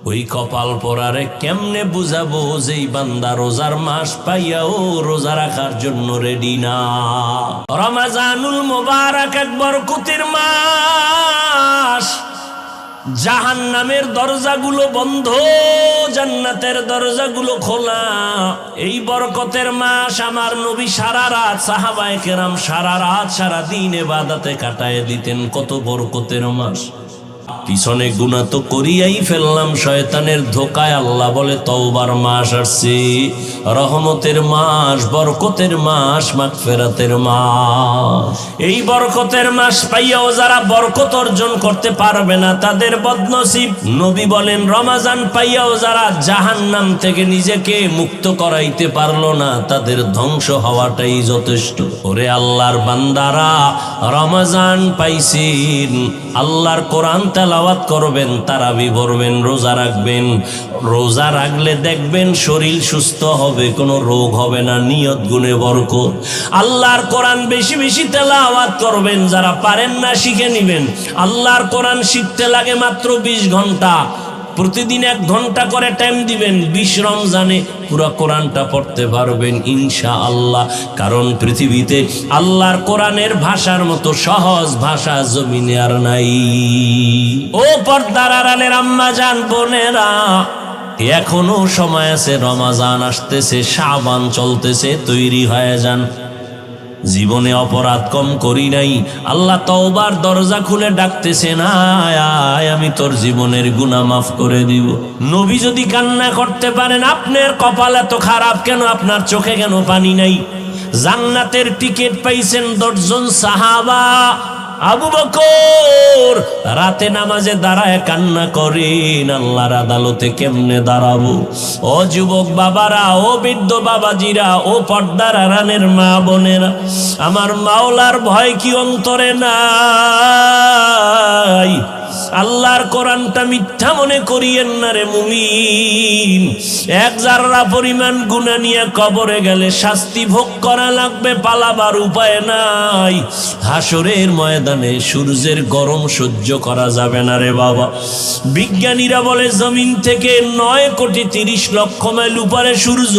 ওই কপাল পরারে কেমনে বুঝাবো যেই বান্দা রোজার মাস পাইয়াও রোজা রাখার জন্য রেডি না? রমাজানুল মুবারক এক বরকতের মাস। জাহান্নামের দরজাগুলো বন্ধ, জান্নাতের দরজাগুলো খোলা। এই বরকতের মাস আমার নবী সারা রাত, সাহাবায়ে কেরাম সারা রাত সারা দিন ইবাদতে কাটায় দিতেন। কত বরকতের মাস। পিছনে গুনাহ তো করিয়াই ফেললাম শয়তানের ধোকায়। আল্লাহ বলে তওবার মাস আসছে, রহমতের মাস, বরকতের মাস, মাগফিরাতের মাস। এই বরকতের মাস পাইয়াও যারা বরকত অর্জন করতে পারবে না তাদের বদনসিব। নবী বলেন রমাজান পাইয়াও যারা জাহান্নাম থেকে নিজেকে মুক্ত করাইতে পারলো না তাদের ধ্বংস হওয়াটাই যথেষ্ট। ওরে আল্লাহর বান্দারা, রমাজান পাইছেন, আল্লাহর কোরআন তেলাওয়াত করবেন, তারাবি পড়বেন, রোজা রাখবেন। রোজা রাখলে দেখবেন শরীর সুস্থ হবে, কোনো রোগ হবে না, নিয়ত গুণে বরকত। আল্লাহর কোরআন বেশি বেশি তেলাওয়াত করবেন, যারা পারেন না শিখে নিবেন। আল্লাহর কোরআন শিখতে লাগে মাত্র 20 ঘন্টা। প্রতিদিন 1 ঘন্টা করে টাইম দিবেন, 20 রমজানে পুরো কোরআনটা পড়তে পারবেন ইনশাআল্লাহ। কারণ পৃথিবীতে আল্লাহর কোরআনের ভাষার মতো সহজ ভাষা জমিনে আর নাই। ও পর্দার আড়ালের আম্মা জান বোনেরা, এখনো সময় আছে, রমাজান আসতেছে, শাবান চলতেছে, তৈরি হয়ে যান। জীবনে অপরাধ কম করি নাই, আল্লাহ তওবার দরজা খুলে ডাকতেছে না, আয় আমি তোর জীবনের গুনাহ মাফ করে দিব। নবী যদি কান্না করতে পারেন, আপনার কপাল এত খারাপ কেন? আপনার চোখে কেন পানি নাই? জান্নাতের টিকিট পাইছেন 10 জন সাহাবা। আবু বকর রাতে নামাজে দাঁড়ায় কান্না করেন, আল্লাহর আদালতে কেমনে দাঁড়াবো? ও যুবক বাবারা, ও বৃদ্ধ বাবাজিরা, ও পর্দার আড়ালের মা বোনেরা, আমার মাওলার ভয় কি অন্তরে নাই? আল্লাহর কোরআনটা মিথ্যা মনে করিয়েন না রে মুমিন। 1 জাররা পরিমাণ গুনাহ নিয়ে কবরে গেলে শাস্তি ভোগ করা লাগবে, পালাবার উপায় নাই। হাসরের ময়দানে সূর্যের গরম সহ্য করা যাবে না রে বাবা। বিজ্ঞানীরা বলে জমিন থেকে 9,30,00,000 মাইল উপরে সূর্য।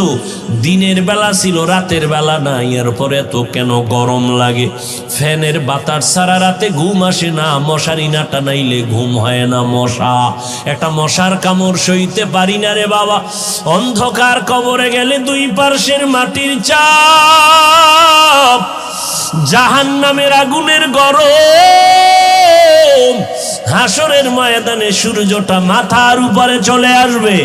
দিনের বেলা ছিল, রাতের বেলা নাই। এরপরে তো কেন গরম লাগে? ফ্যানের বাতাস ছাড়া রাতে ঘুম আসে না, মশারি না টানাইলে ঘুম হয় না। মশা, একটা মশার কামড় সইতে পারি না রে বাবা। অন্ধকার কবরে গেলে 2 পার্শ্বের মাটির চাপ, জাহান্নামের আগুনের গরম। হাসরের ময়দানে সূর্যটা মাথার উপরে চলে আসবে।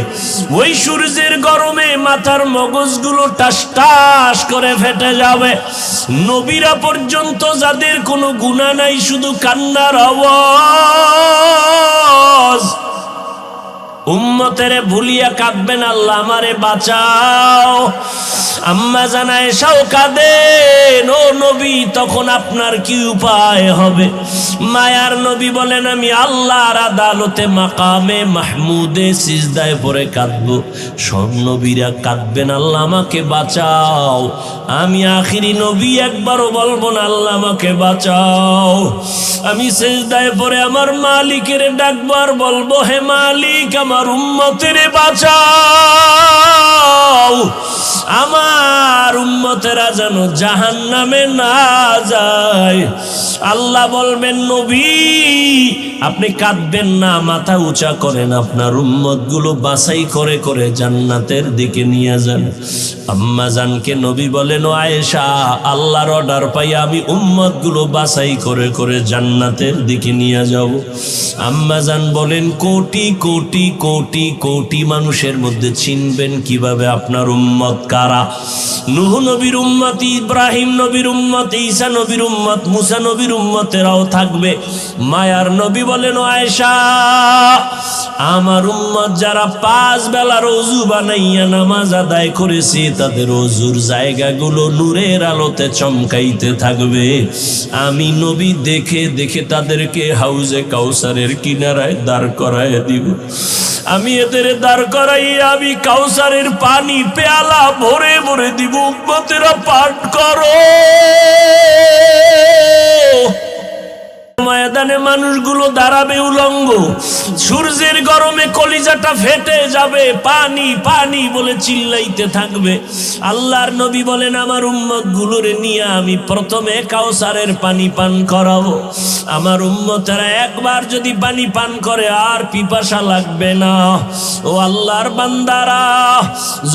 ওই সূর্যের গরমে মাথার মগজগুলো টাস টাস করে ফেটে যাবে। নবীরা পর্যন্ত যাদের কোনো গুনাহ নাই, শুধু কান্নার আওয়াজ। উম্মতেরে ভুলিয়া কাঁদবেন, আল্লাহ আমারে বাঁচাও। আম্মা জানা এসাও কাঁদেন, ও নবী তখন আপনার কি উপায় হবে? মায়ার নবী বলেন, আমি আল্লাহর আদালতে মাকামে মাহমুদে সিজদায় পড়ে কাঁদবো। সব নবীরা কাঁদবেন, আল্লাহ আমাকে বাঁচাও। আমি আখিরি নবী, একবারও বলবো না আল্লাহ আমাকে বাঁচাও। আমি সিজদায় পড়ে আমার মালিকের ডাকবো আর বলবো, হে মালিক আমার উম্মতের বাঁচাও। আমার উম্মতেরা যেন জাহান্নামে না যায়। আল্লাহ বলবেন, নবী আপনি কাঁদবেন না, মাথা উঁচা করেন, আপনার উম্মতগুলো বাছাই করে করে জান্নাতের দিকে নিয়ে যান। আম্মা জানকে নবী বলেন, ও আয়েশা, আল্লাহর অর্ডার পাই আমি উম্মতগুলো বাছাই করে করে জান্নাতের দিকে নিয়ে যাব। আম্মা জান বলেন, কোটি কোটি কোটি কোটি মানুষের মধ্যে চিনবেন কিভাবে আপনার উম্মত কারা? নূহ নবীর উম্মত, ইব্রাহিম নবীর উম্মত, ঈসা নবীর উম্মত, মুসা নবীর উম্মতেরাও থাকবে। মায়ার নবী বলেন, ও আয়েশা, আমার উম্মত যারা 5 বেলার ওযু বানাইয়া নামাজ আদায় করেছে, তাদের ওযুর জায়গাগুলো নূরের আলোতে চমকাইতে থাকবে। আমি নবী দেখে দেখে তাদেরকে হাউজে কাউসারের কিনারায় দাঁড় করায় দিব। আমি এদের দাঁড় করাই, আমি কাউসারের পানি পেয়ালা ভরে ভরে দিব। উম্মতেরা পাঠ করো। ময়দানে মানুষগুলো দাঁড়াবে উলঙ্গ, সূর্যের গরমে কলিজাটা ফেটে যাবে, পানি পানি বলে চিল্লাইতে থাকবে। আল্লাহর নবী বলেন, আমার উম্মত গুলোরে নিয়ে আমি প্রথমে কাউসারের পানি পান করাবো। আমার উম্মতেরা একবার যদি পানি পান করে আর পিপাসা লাগবে না। ও আল্লাহর বান্দারা,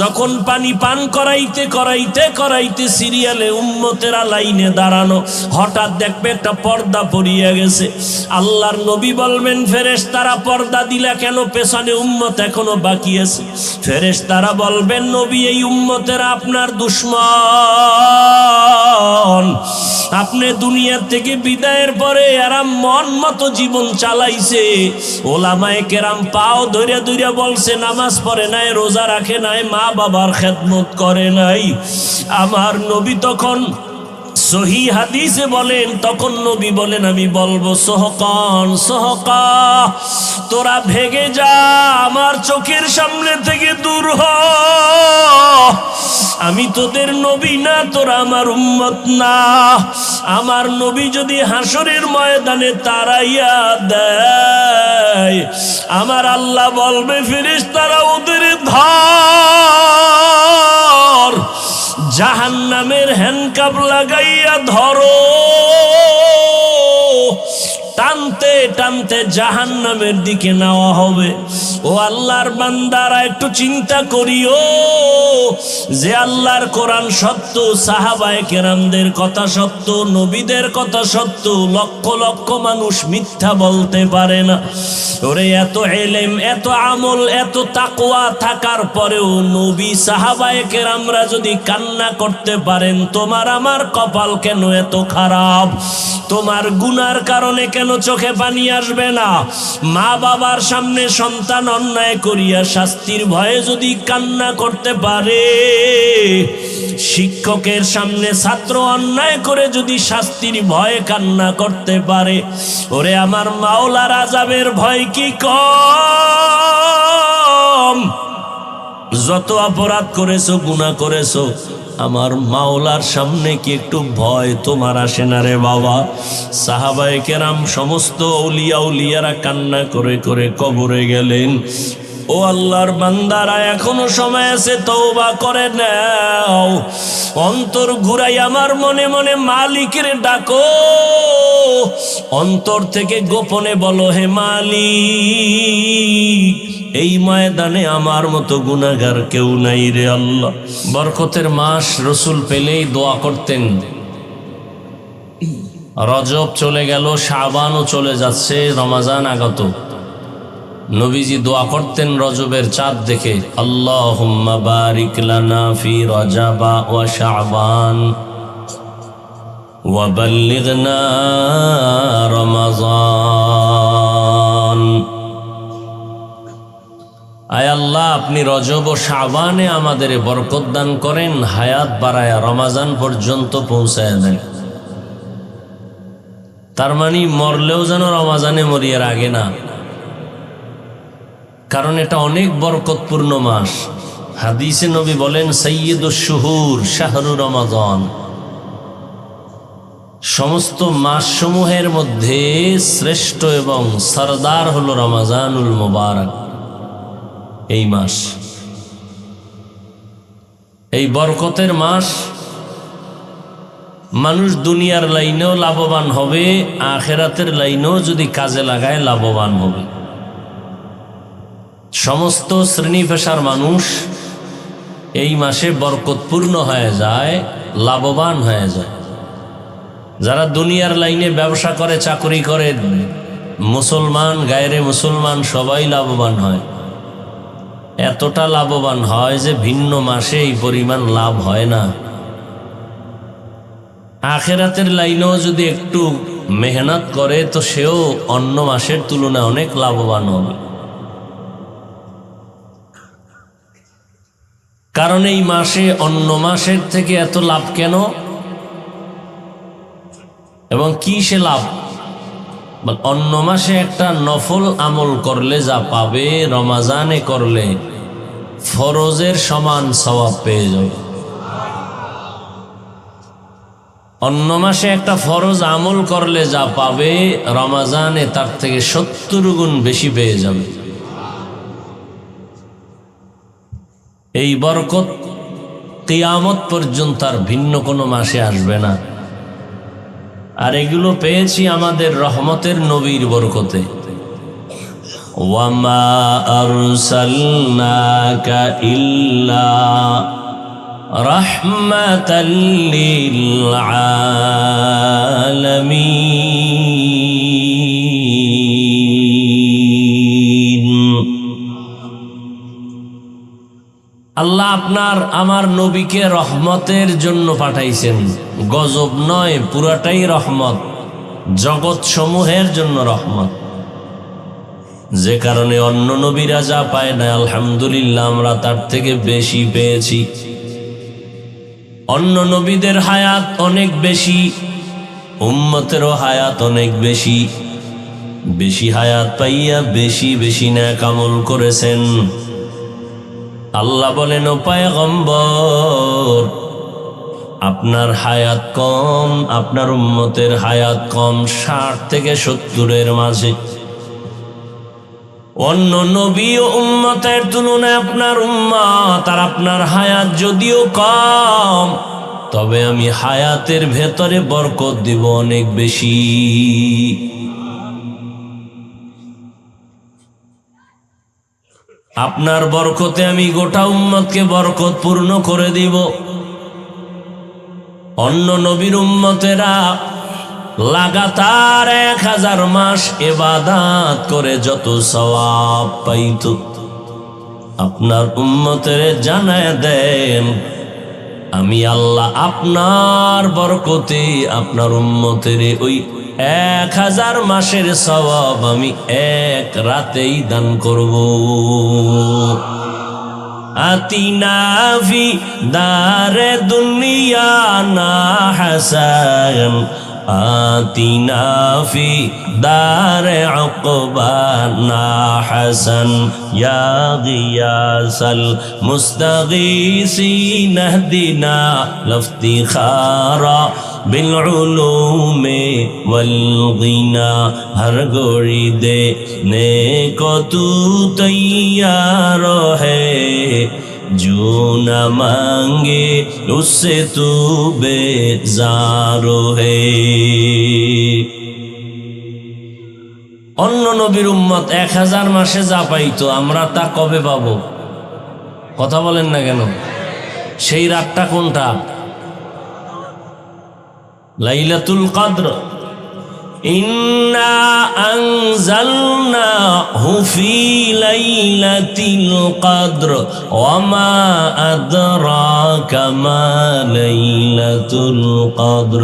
যখন পানি পান করাইতে করাইতে করাইতে সিরিয়ালে উম্মতেরা লাইনে দাঁড়ানো, হঠাৎ দেখবে একটা পর্দা পড়িয়া গেছে। আল্লাহর নবী বলবেন, ফেরেশতারা পর্দা দিলা কেন? পেছনে উম্মত এখনো বাকি আছে। ফেরেশতারা বলবেন, নবী, এই উম্মতেরা আপনার দুশমন। আপনি দুনিয়া থেকে বিদায়ের পরে এরা মন মতো জীবন চালাইছে। ওলামায়ে কেরাম পাও ধরে ধরে বলছে, নামাজ পড়ে নাই, রোজা রাখে নাই, মা বাবার খেদমত করে নাই। আমার নবী তখন সহি হাদিসে বলেন, তখন নবী বলেন, আমি বলবো, সোহকান সোহকা, তোরা ভেগে যা, আমার চোখের সামনে থেকে দূর হ। আমি তোদের নবী না, তোরা আমার উম্মত না। আমার নবী যদি হাসরের ময়দানে তাড়াইয়া দেয়, আমার আল্লাহ বলবে, ফেরেশতারা ওদের ধর, জাহান্নামের হ্যান্ডকাপ লাগাইয়া ধরো। টানতে টানতে জাহান্নামের দিকে নেওয়া হবে। ও আল্লাহর বান্দারা, একটু চিন্তা করিও যে আল্লাহর কোরআন সত্য, সাহাবায়ে কেরামদের কথা সত্য, নবীদের কথা সত্য, লক্ষ লক্ষ মানুষ মিথ্যা বলতে পারে না। ওরে এত ইলম, এত আমল, এত তাকওয়া থাকার পরেও নবী সাহাবায়ে কেরামরা যদি কান্না করতে পারেন, তোমার আমার কপাল কেন এত খারাপ? তোমার গুনার কারণে কেন চোখে পানি আসবে না? মা বাবার সামনে সন্তান অন্যায় করিয়া শাস্তির ভয়ে যদি কান্না করতে পারে, শিক্ষকের সামনে ছাত্র অন্যায় করে যদি শাস্তির ভয়ে কান্না করতে পারে, ওরে আমার মাওলার আযাবের ভয় কি কম? যত অপরাধ করেছো, গুনাহ করেছো, আমার মাওলার সামনে কি একটু ভয় তোমার আসে না রে বাবা? সাহাবায়ে কেরাম সমস্ত আউলিয়া উলিয়ারা কান্না করে করে কবরে গেলেন। ও আল্লাহর বান্দারা, এখনো সময় আছে, তওবা করে নাও। অন্তর ঘুরাই আমার মনে মনে মালিকের ডাকো, অন্তর থেকে গোপনে বলো, হে মালিক, এই ময়দানে আমার মতো গুনাহগার কেউ নাই রে আল্লাহ। বরকতের মাস রসুল পেলেই দোয়া করতেন। রজব চলে গেল, শাবানও চলে যাচ্ছে, রমাজান আগত। নবীজি দোয়া করতেন রজবের চাঁদ দেখে, আল্লাহুম্মা বারিক লানা ফি রজাবা ওয়া শাবান ওয়া বাল্লিগনা রমাজান। আয় আল্লাহ, আপনি রজব ও শাবানে আমাদের বরকত দান করেন, হায়াত বাড়ায়া রমাজান পর্যন্ত পৌঁছায় দেন। তার মানে মরলেও যেন রমাজানে মরিয়ার আগে না, কারণ এটা অনেক বরকতপূর্ণ মাস। হাদিসে নবী বলেন, সাইয়্যিদুশ শুহুর শাহরু রমাজান। সমস্ত মাসসমূহের মধ্যে শ্রেষ্ঠ এবং সরদার হলো রমাজানুল মুবারক। এই মাস, এই বরকতের মাস, মানুষ দুনিয়ার লাইনেও লাভবান হবে, আখিরাতের লাইনেও যদি কাজে লাগায় লাভবান হবে। সমস্ত শ্রেণী পেশার মানুষ এই মাসে বরকতপূর্ণ হয়ে যায়, লাভবান হয়ে যায়। যারা দুনিয়ার লাইনে ব্যবসা করে, চাকরি করে, মুসলমান গায়রে মুসলমান সবাই লাভবান হয়। এতটা লাভবান হয় যে ভিন্ন মাসে এই পরিমাণ লাভ হয় না। আখিরাতের লাইনেও যদি একটু মেহনত করে তো সেও অন্য মাসের তুলনায় অনেক লাভবান হবে। কারণ এই মাসে অন্য মাসের থেকে এত লাভ কেন এবং কি সে লাভ? অন্য মাসে একটা নফল আমল করলে যা পাবে, রমাজানে করলে ফরজের সমান সওয়াব পেয়ে যাবে। অন্য মাসে একটা ফরজ আমল করলে যা পাবে রমাজানে তার থেকে 70 গুণ বেশি পেয়ে যাবে। এই বরকত কিয়ামত পর্যন্ত আর ভিন্ন কোনো মাসে আসবে না। আর এগুলো পেয়েছি আমাদের রহমতের নবীর বরকতে। ওয়ামা আরসালনাকা ইল্লা রাহমাতাল লিল আলামিন। আল্লাহ আমার নবীকে রহমতের জন্য পাঠাইছেন। গজব নয়, পুরাটাই রহমত, জগৎ সমূহের জন্য রহমত। যে কারণে অন্য নবীরা যা পায় না, আলহামদুলিল্লাহ আমরা তার থেকে বেশি পেয়েছি। অন্য নবীদের হায়াত অনেক বেশি, উম্মতেরও হায়াত অনেক বেশি। বেশি হায়াত পাইয়া বেশি বেশি নেক আমল করেছেন। আল্লাহ বলেন, ও পয়গম্বর, আপনার হায়াত কম, আপনার উম্মতের হায়াত কম, 60 থেকে 70-এর মাঝে। অন্য নবী ও উম্মতের তুলনায় আপনার উম্মত আর আপনার হায়াত যদিও কম, তবে আমি হায়াতের ভেতরে বরকত দিব অনেক বেশি। আপনার বরকতে আমি গোটা উম্মতকে বরকত পূর্ণ করে দিব। অন্য নবীর উম্মতেরা লাগাতার 1000 মাস ইবাদত করে যত সওয়াব পাইত, আপনার উম্মতের জানায় দেন আমি আল্লাহ আপনার বরকতে আপনার উম্মতের ওই 1000 মাসের সওয়াব আমি এক রাতেই দান করব। আতিনা ফি দারে দুনিয়া না হাসান, আতিনা ফি দারে উকবা না হাসান, ইয়া গিয়াসাল মুস্তাগীসিন ইহদিনা লফতিখারা বিল উলুমে ওয়াল গিনা। হর গোড়ি দে নে কো তু তৈয়ার है, जो न मांगे उससे तू बेजार है। অন্য নবীর উম্মত 1000 মাসে যা পাইতো, আমরা তা কবে পাবো? কথা বলেন না কেন? সেই রাতটা কোনটা? লাইলাতুল কদর। ইন্না আনজালনাহু ফি লাইলাতিল কদর ওয়া মা আদরাকা মা লাইলাতুল কদর,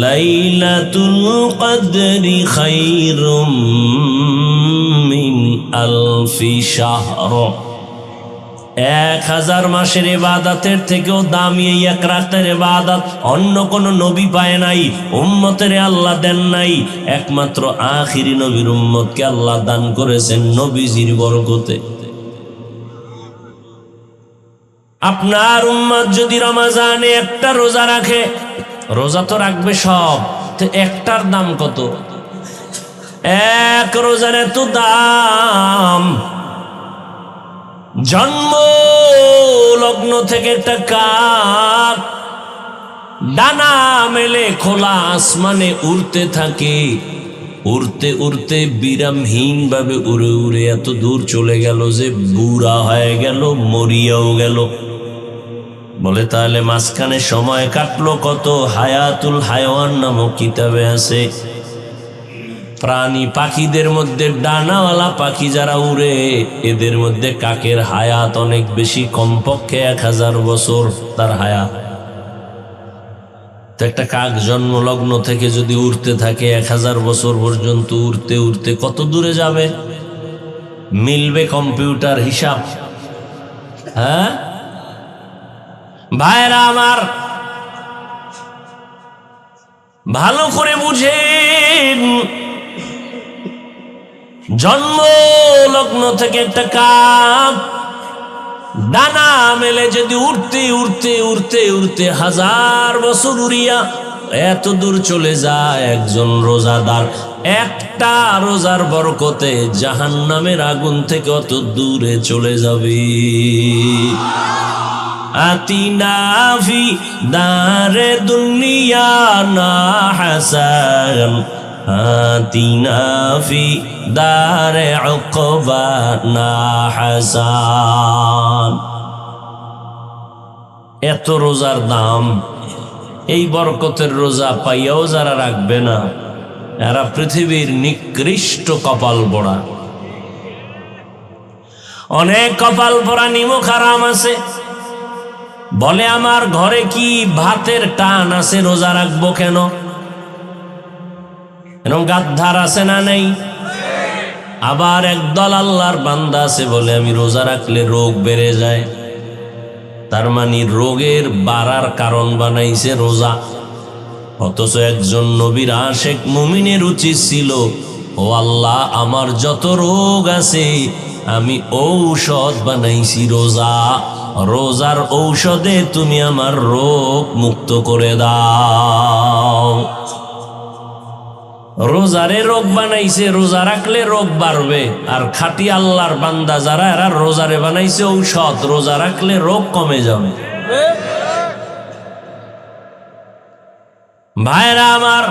লাইলাতুল কদরি খায়রুম মিন আলফি শাহর। 1000 মাসের ইবাদতের থেকেও দামি এই এক রাতের ইবাদত অন্য কোন নবী পায় নাই, উম্মতের আল্লাহ দেন নাই। একমাত্র আখিরি নবীর উম্মতকে আল্লাহ দান করেছেন নবীজির বরকতে। আপনার উম্মত যদি রমজানে একটা রোজা রাখে, রোজা তো রাখবে সব, তো একটার দাম কত? এক রোজার এত দাম। জন্ম লগ্ন থেকে একটা কাক ডানা মেলে খোলা আসমানে উড়তে থাকে, উড়তে উড়তে বিরামহীন ভাবে উড়ে উড়ে এত দূর চলে গেল যে বুড়া হয়ে গেল, মরিয়াও গেল। বলে তাহলে মাঝখানে সময় কাটলো কত? হায়াতুল হায়ওয়ান নামক কিতাবে আছে, প্রাণী পাখিদের মধ্যে ডানাওয়ালা পাখি যারা উড়ে, এদের মধ্যে কাকের হায়াত অনেক বেশি, কমপক্ষে 1000 বছর তার হায়াত। তো একটা কাক জন্মলগ্ন থেকে যদি উড়তে থাকে 1000 বছর পর্যন্ত, উড়তে উড়তে কত দূরে যাবে? মিলবে কম্পিউটার হিসাব? হ্যাঁ ভাইরা আমার, ভালো করে বুঝেন। জন্ম লগ্ন থেকে একটা কাক ডানা মেলে যদি উড়তে উড়তে উড়তে উড়তে 1000 বছর উড়িয়া এত দূর চলে যায় একজন রোজাদার একটা রোজার বরকতে জাহান্নামের আগুন থেকে অত দূরে চলে যাবে। আতিনা ফি দারে দুনিয়া না হাসান, আতিনা ফি দারে উকবা না হাসান। এত রোজার দাম, এই বরকতের রোজা পাইয়াও যারা রাখবে না এরা পৃথিবীর নিকৃষ্ট কপাল পোড়া। অনেক কপাল পোড়া নিমক হারাম আছে, বলে আমার ঘরে কি ভাতের টান আছে, রোজা রাখবো কেন? এরকম গাদ্দার আছে না নেই? আবার একদল আল্লাহর বান্দা আছে বলে আমি রোজা রাখলে রোগ বেড়ে যায়, তার মানে রোগের বাড়ার কারণ বানাইছে রোজা। অথচ একজন নবীর আশেক মুমিনের উচিত ছিল, ও আল্লাহ আমার যত রোগ আছে আমি ঔষধ বানাইছি রোজা, রোজার ঔষধে তুমি আমার রোগ মুক্ত করে দাও। রোজারে রোগ বানাইছে, রোজা রাখলে রোগ বাড়বে। আর খাঁটি আল্লাহর বান্দা যারা এরা রোজারে বানাইছে ঔষধ, রোজা রাখলে রোগ কমে যাবে। ভাইরা আমার,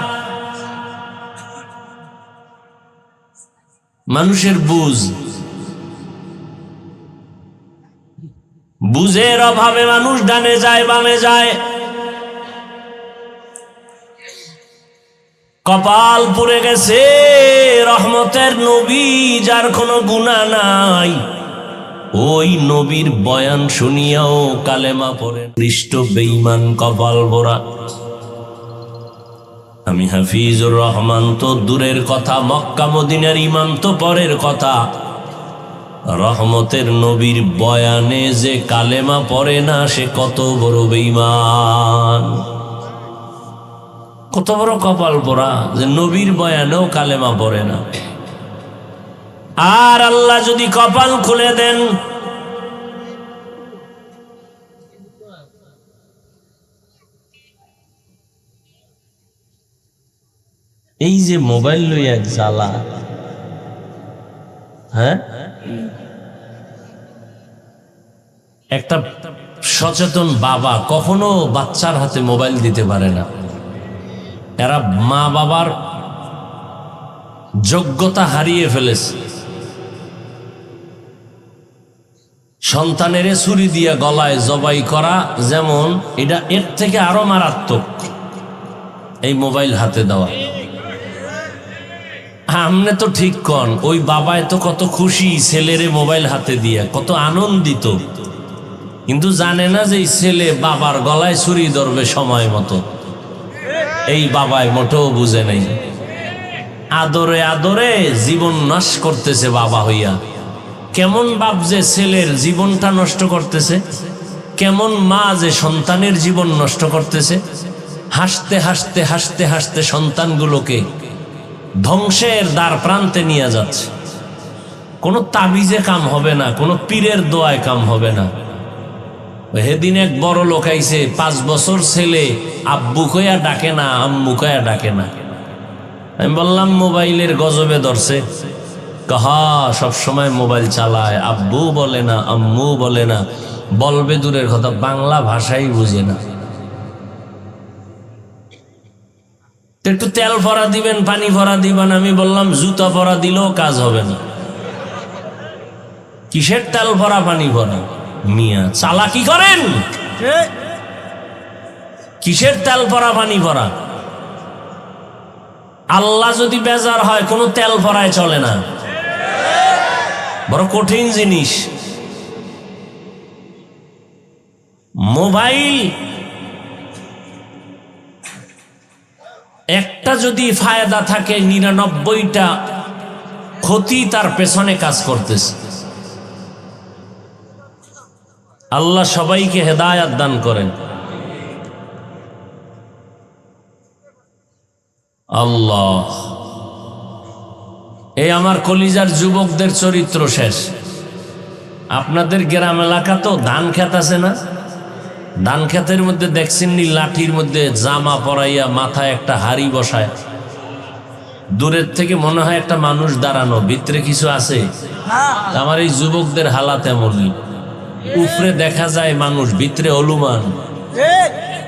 মানুষের বুঝের অভাবে মানুষ ডানে যায় বামে যায়, কপাল পুড়ে গেছে। রহমতের নবী যার কোনো গুনাহ নাই, ওই নবীর বয়ান শুনিয়াও কালেমা পড়ে নিষ্ঠ বেঈমান কপাল পোড়া। আমি হাফিজুর রহমান তো দূরের কথা, মক্কা মদিনার ইমাম তো পরের কথা। রহমতের নবীর বয়ানে যে কালেমা পড়ে না সে কত বড় বেঈমান, কত বড় কপাল পোড়া যে নবীর বয়ানেও কালেমা পড়ে না। আর আল্লাহ যদি কপাল খুলে দেন, এই যে মোবাইল লইয়া জ্বালা, হ্যাঁ, একটা সচেতন বাবা কখনো বাচ্চার হাতে মোবাইল দিতে পারে না। এরা মা বাবার যোগ্যতা হারিয়ে ফেলেছে। সন্তানের ছুরি দিয়া গলায় জবাই করা যেমন, এটা এর থেকে আরো মারাত্মক এই মোবাইল হাতে দেওয়া। আমনে তো ঠিক কন, ওই বাবায় তো কত খুশি ছেলেরে মোবাইল হাতে দিয়া, কত আনন্দিত, কিন্তু জানে না যে এই ছেলে বাবার গলায় ছুরি ধরবে সময় মতো। এই বাবায় মোটেও বুঝে নাই। আদরে আদরে জীবন নষ্ট করতেছে বাবা হইয়া। কেমন বাপ যে ছেলের জীবনটা নষ্ট করতেছে, কেমন মা যে সন্তানের জীবন নষ্ট করতেছে। হাসতে হাসতে হাসতে হাসতে সন্তানগুলোকে ধ্বংসের দ্বার প্রান্তে নিয়ে যাচ্ছে। কোনো তাবিজে কাম হবে না, কোনো পীরের দোয়ায় কাম হবে না। সেদিন এক বড় লোক আইছে, 5 বছর ছেলে আব্বু কইয়া ডাকে না, আম্মু কইয়া ডাকে না। আমি বললাম মোবাইলের গজবে ধরছে। কাহা সব সময় মোবাইল চালায়, আব্বু বলে না, আম্মু বলে না, বলবে দূরের কথা, বাংলা ভাষাই বুঝে না। একটু তেল ভরা দিবেন, পানি ভরা দিবেন। আমি বললাম জুতা ভরা দিলেও কাজ হবে না। কিসের তেল ভরা পানি ভরা? মিয়া চালাকি করেন, কিসের তেল ভরা পানি ভরা? আল্লাহ যদি বেজার হয় কোনো তেল ভরায় চলে না, বড় কঠিন জিনিস। মোবাইল একটা যদি ফায়দা থাকে, 99টা ক্ষতি তার পেছনে কাজ করতেছে। আল্লাহ সবাইকে হেদায়েত দান করেন। আল্লাহ, এই আমার কলিজার যুবকদের চরিত্র শেষ। আপনাদের গ্রাম এলাকা তো ধান ক্ষেত আছে না? ধান ক্ষেতের মধ্যে দেখছেন নি লাঠির মধ্যে জামা পরাইয়া মাথায় একটা হাড়ি বসায়, দূরের থেকে মনে হয় একটা মানুষ দাঁড়ানো, ভিতরে কিছু আছে। আমার এই যুবকদের হালাত এমনই, উপরে দেখা যায় মানুষ, ভিতরে অলুমান,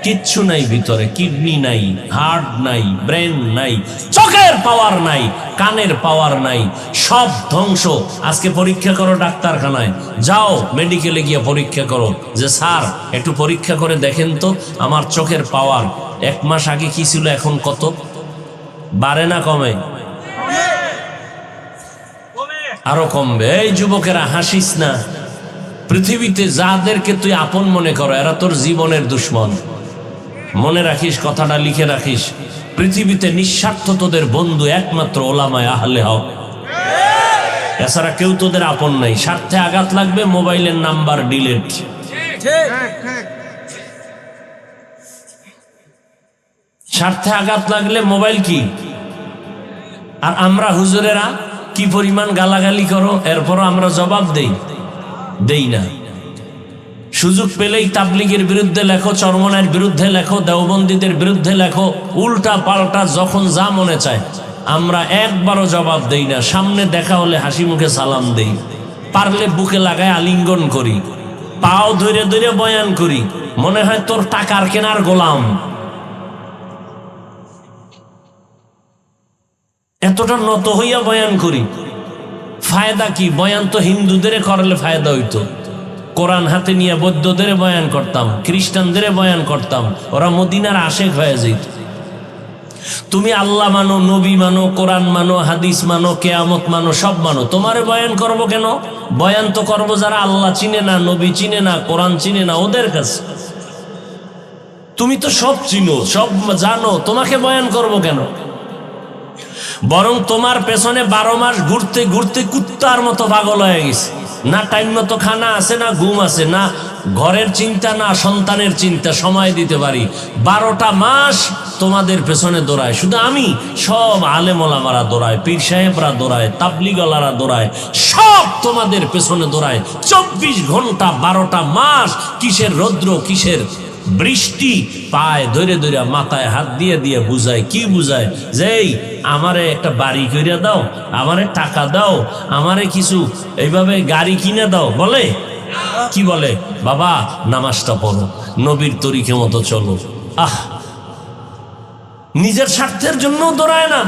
কিচ্ছু নাই ভিতরে, কিডনি নাই, হার্ট নাই, ব্রেন নাই, চোখের পাওয়ার নাই, কানের পাওয়ার নাই, সব ধ্বংস। আজকে পরীক্ষা করো ডাক্তারখানায়, যাও মেডিকেলে গিয়ে পরীক্ষা করো, যে স্যার একটু পরীক্ষা করে দেখেন তো আমার চোখের পাওয়ার 1 মাস আগে কি ছিল এখন কত, বাড়ে না কমে? আরো কমবে। এই যুবকেরা হাসিস না, পৃথিবীতে যাদেরকে তুই আপন মনে করো এরা তোর জীবনের দুশ্মন। মনে রাখিস, কথাটা লিখে রাখিস, পৃথিবীতে নিঃস্বার্থ তোদের বন্ধু একমাত্র ওলামায়ে আহলে হক, এছাড়া কেউ তোদের আপন নাই। স্বার্থে আঘাত লাগবে, মোবাইলের নাম্বার ডিলিট। স্বার্থে আঘাত লাগলে মোবাইল কি? আর আমরা হুজুরেরা কি পরিমাণ গালাগালি করো, এরপরও আমরা জবাব দেই না। সুযোগ পেলেই তাবলীগের বিরুদ্ধে লেখো, চরমনায়ের বিরুদ্ধে লেখো, দেওবন্দীদের বিরুদ্ধে লেখো, উল্টা পাল্টা যখন যা মনে চায়, আমরা একবারও জবাব দেই না। সামনে দেখা হলে হাসি মুখে সালাম দেই, পারলে বুকে লাগায় আলিঙ্গন করি, পাও ধরে ধরে বয়ান করি, মনে হয় তোর টাকার কেনার গোলাম। এতটা নত হইয়া বয়ান করি, ফায়দা কি? বয়ান তো হিন্দুদের করলে ফায়দা হইতো। কোরআন হাতে নিয়ে বৌদ্ধদের বয়ান করতাম, খ্রিস্টানদের বয়ান করতাম, ওরা মদিনার আশেক হয়ে যেত। তুমি আল্লাহ মানো, নবী মানো, কোরআন মানো, হাদিস মানো, কেয়ামত মানো, সব মানো, তোমারে বয়ান করব কেন? বয়ান তো করবো যারা আল্লাহ চিনে না, নবী চিনে না, কোরআন চিনে না, ওদের কাছে। তুমি তো সব চিনো, সব জানো, তোমাকে বয়ান করব কেন? বরং তোমার পেছনে 12 মাস ঘুরতে ঘুরতে কুত্তার মতো পাগল হয়ে গেছে। না টাইম মতো খানা আছে, না ঘুম আছে, না ঘরের চিন্তা, না সন্তানের চিন্তা, সময় দিতে পারি। 12টা মাস তোমাদের পেছনে দৌড়ায়। শুধু আমি, সব আলেম ওলামারা দৌড়ায়, পীর সাহেবরা দৌড়ায়, তাবলীগওয়ালারা দৌড়ায়, সব তোমাদের পেছনে দৌড়ায় 24 ঘন্টা 12টা মাস। কিসের রৌদ্র, কিসের বৃষ্টি, পায় ধরে ধরে মাথায় হাত দিয়ে দিয়ে বুঝায়। কি বুঝায়? যে আমারে একটা বাড়ি কইরা দাও, আমারে টাকা দাও, আমারে কিছু এইভাবে গাড়ি কিনে দাও। বলে কি বলে? বাবা নামাজটা পড়ো, নবীর তরিকে মতো চলো। আহ, নিজের স্বার্থের জন্য দৌড়ায় না,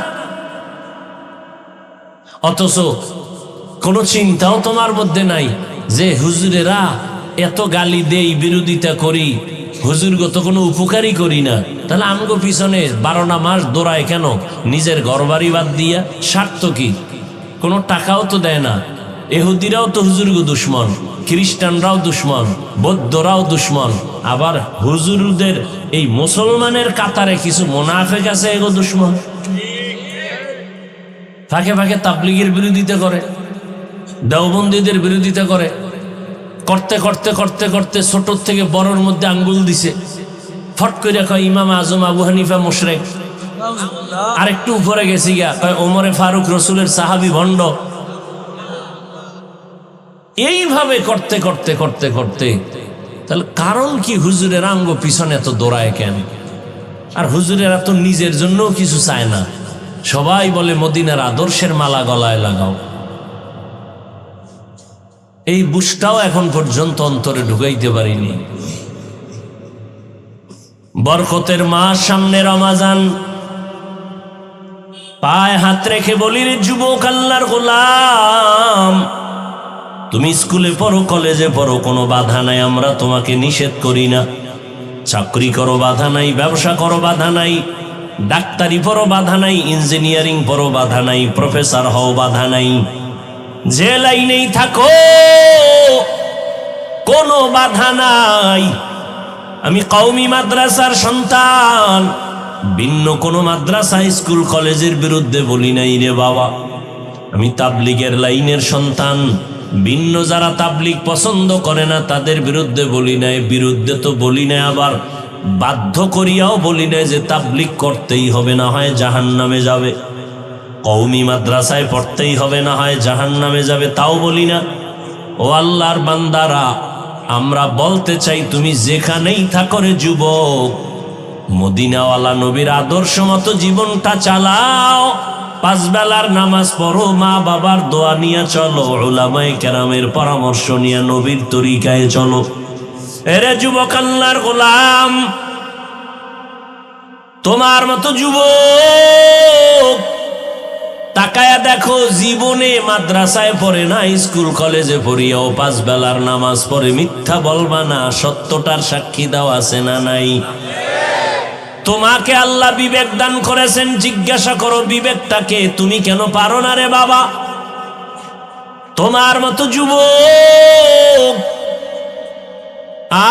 অথচ কোনো চিন্তাও তোমার মধ্যে নাই যে হুজুরেরা এত গালি দেই, বিরোধিতা করি, হুজুরগত কোনো উপকারই করি না, তাহলে আমগো পিছনে 12টা মাস দৌড়ায় কেন? নিজের ঘরবাড়ি বাদ দিয়া। স্বার্থ কি? কোনো টাকাও তো দেয় না। এহুদিরাও তো হুজুরগো দুশ্মন, খ্রিস্টানরাও দুশ্মন, বৌদ্ধরাও দুশ্মন, আবার হুজুরদের এই মুসলমানের কাতারে কিছু মুনাফিক আছে, এগো দুশ্মন। ফাঁকে ফাঁকে তাবলীগের বিরোধিতা করে, দেওবন্দীদের বিরোধিতা করে, করতে করতে করতে করতে ছোটর থেকে বড়র মধ্যে আঙ্গুল দিছে। ফট করে কয় ইমাম আজম আবু হানিফা মুশরিক। আরেকটু উপরে গেছি গিয়া কয় ওমরে ফারুক রসুলের সাহাবী ভণ্ড। এইভাবে করতে করতে করতে করতে তাহলে কারণ কি? হুজুরের আঙ্গ পিছনে এত দৌড়ায় কেন? আর হুজুরেরা তো নিজের জন্য কিছু চায় না। সবাই বলে মদিনার আদর্শের মালা গলায় লাগাও। এই বুঝটাও এখন পর্যন্ত অন্তরে ঢুকাইতে পারিনি। বরকতের মাস সামনে, রমাজান, পায়ে হাত রেখে বলি রে যুবক, আল্লাহর গোলাম, তুমি স্কুলে পড়ো, কলেজে পড়ো, কোনো বাধা নাই, আমরা তোমাকে নিষেধ করি না। চাকরি করো বাধা নাই, ব্যবসা করো বাধা নাই, ডাক্তারি পড়ো বাধা নাই, ইঞ্জিনিয়ারিং পড়ো বাধা নাই, প্রফেসর হও বাধা নাই, যে লাইনেই থাকো কোনো বাধা নাই। আমি কওমি মাদ্রাসার সন্তান, ভিন্ন কোনো মাদ্রাসা স্কুল কলেজের বিরুদ্ধে বলি নাই রে বাবা। আমি তাবলীগের লাইনের সন্তান, ভিন্ন যারা তাবলীগ পছন্দ করে না তাদের বিরুদ্ধে বলি নাই। বিরুদ্ধে তো বলি নাই, আবার বাধ্য করিয়াও বলি নাই যে তাবলীগ করতেই হবে, না হয় জাহান্নামে যাবে। কওমি মাদ্রাসায় পড়তেই হবে, না হয় জাহান্নামে যাবে, তাও বলি না। ও আল্লাহর বান্দারা, আমরা বলতে চাই তুমি যেখানেই থাকো রে যুবক, মদিনাওয়ালা নবীর আদর্শ মতো জীবনটা চালাও। 5 বেলার নামাজ পড়ো, মা বাবার দোয়া নিয়ে চলো, উলামায়ে কেরামের পরামর্শ নিয়ে নবীর তরিকায় চলো। এরে যুবক আল্লাহর গোলাম, তোমার মতো যুবক তাকায়া দেখো, জীবনে মাদ্রাসায় পড়ে না, স্কুল কলেজে পড়িয়াও 5 বেলার নামাজ পড়ে। মিথ্যা বলবা না, সত্যটার সাক্ষী দাও আছে না নাই? তোমাকে আল্লাহ বিবেক দান করেছেন, জিজ্ঞাসা করো বিবেকটাকে, তুমি কেন পারো না রে বাবা? তোমার মতো যুবক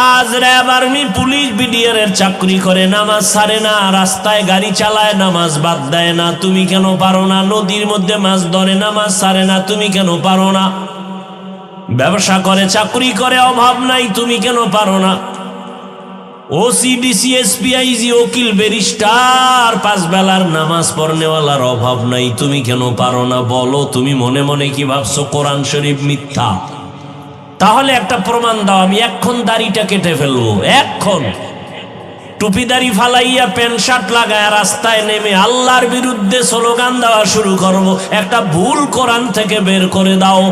আজ র্যাব, আর্মি, পুলিশ, বিডিআর এর চাকরি করে, নামাজ ছাড়ে না, রাস্তায় গাড়ি চালায়, নামাজ বাদ দেয় না, তুমি কেন পারো না? নদীর মধ্যে মাছ ধরে, নামাজ ছাড়ে না, তুমি কেন পারো না? ব্যবসা করে, চাকরি করে, অভাব নাই, তুমি কেন পারো না? ওসি, ডিসি, এসপি, আইজি, উকিল, ব্যারিস্টার, 5 বেলার নামাজ পড়নেওয়ালার অভাব নাই, তুমি কেন পারো না? বলো, তুমি মনে মনে কি ভাবছো কোরআন শরীফ মিথ্যা? তাহলে একটা প্রমাণ দাও, আমি এক্ষণ দাড়িটা কেটে ফেলবো, এক্ষণ টুপি দাড়ি ফালাইয়া প্যান্ট শার্ট লাগায় রাস্তায় নেমে আল্লাহর বিরুদ্ধে স্লোগান দেওয়া শুরু করব। একটা ভুল কোরআন থেকে বের করে দাও।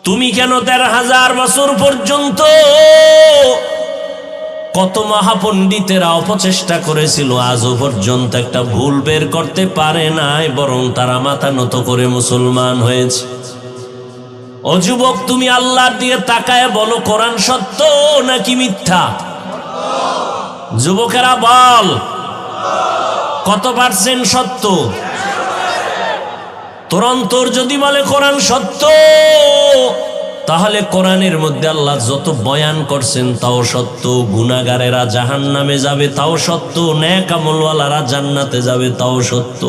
তুমি কেন 13,000 বছর পর্যন্ত কত মহাপণ্ডিতেরা অপচেষ্টা করেছিল, আজও পর্যন্ত একটা ভুল বের করতে পারে নাই, বরং তারা মাথা নত করে মুসলমান হয়েছে। ও যুবক, তুমি আল্লাহর দিকে তাকায় বলো, কোরআন সত্য নাকি মিথ্যা? যুবকেরা বল, কত পার্সেন্ট সত্য? তোর অন্তর যদি বলে কোরআন সত্য, তাহলে কোরআনের মধ্যে আল্লাহ যত বয়ান করছেন তাও সত্য। গুনাহগারেরা জাহান্নামে যাবে তাও সত্য, নেক আমলওয়ালারা জান্নাতে যাবে তাও সত্য।